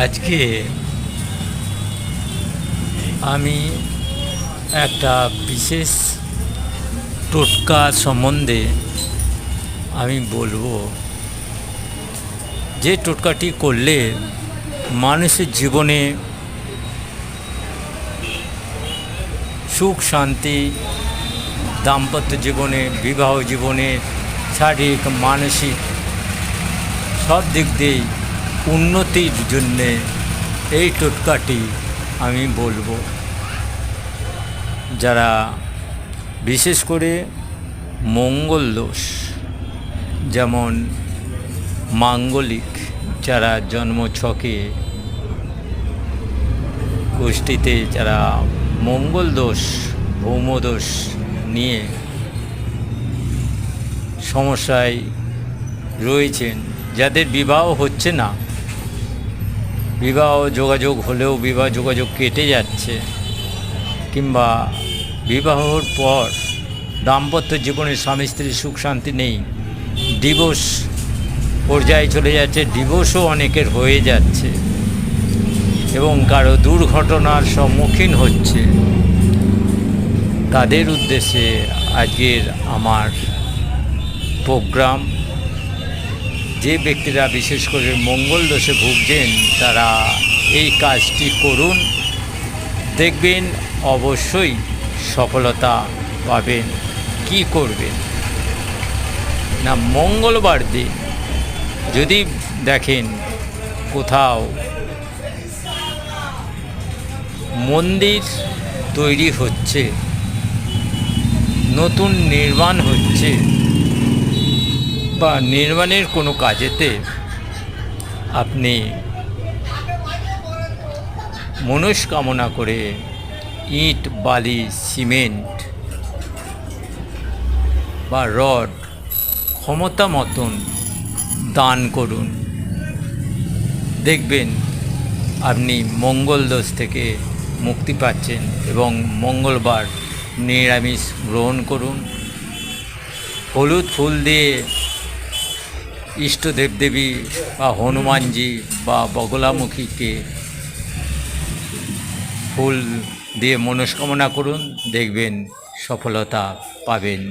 আজকে আমি একটা বিশেষ টোটকা সম্বন্ধে আমি বলবো, যে টোটকাটি করলে মানুষের জীবনে সুখ শান্তি, দাম্পত্য জীবনে, বিবাহ জীবনে, শারীরিক মানসিক সব দিক দিয়েই উন্নতির জন্যে এই টোটকাটি আমি বলবো। যারা বিশেষ করে মঙ্গল দোষ, যেমন মাঙ্গলিক যারা জন্মছকে গোষ্ঠীতে যারা মঙ্গল দোষ, ভৌমদোষ নিয়ে সমস্যায় রয়েছেন, যাদের বিবাহ হচ্ছে না, বিবাহ যোগাযোগ হলেও বিবাহ যোগাযোগ কেটে যাচ্ছে, কিংবা বিবাহর পর দাম্পত্য জীবনে স্বামী স্ত্রীর সুখ শান্তি নেই, ডিভোর্স পর্যায়ে চলে যাচ্ছে, ডিভোর্সও অনেকের হয়ে যাচ্ছে এবং কারো দুর্ঘটনার সম্মুখীন হচ্ছে, তাদের উদ্দেশ্যে আজকের আমার প্রোগ্রাম। যে ব্যক্তিরা বিশেষ করে মঙ্গল দোষে ভুগছেন তারা এই কাজটি করুন, দেখবেন অবশ্যই সফলতা পাবেন। কি করবেন না, মঙ্গলবার দিন যদি দেখেন কোথাও মন্দির তৈরি হচ্ছে, নতুন নির্মাণ হচ্ছে, বা নির্মাণের কোনো কাজেতে আপনি মনস্কামনা করে ইট, বালি, সিমেন্ট বা রড ক্ষমতা মতন দান করুন, দেখবেন আপনি মঙ্গল দোষ থেকে মুক্তি পাচ্ছেন। এবং মঙ্গলবার নিরামিষ গ্রহণ করুন। হলুদ ফুল দিয়ে ইষ্ট দেবদেবী বা হনুমানজি বা বগলামুখীকে ফুল দিয়ে মনস্কামনা করুন, দেখবেন সফলতা পাবেন।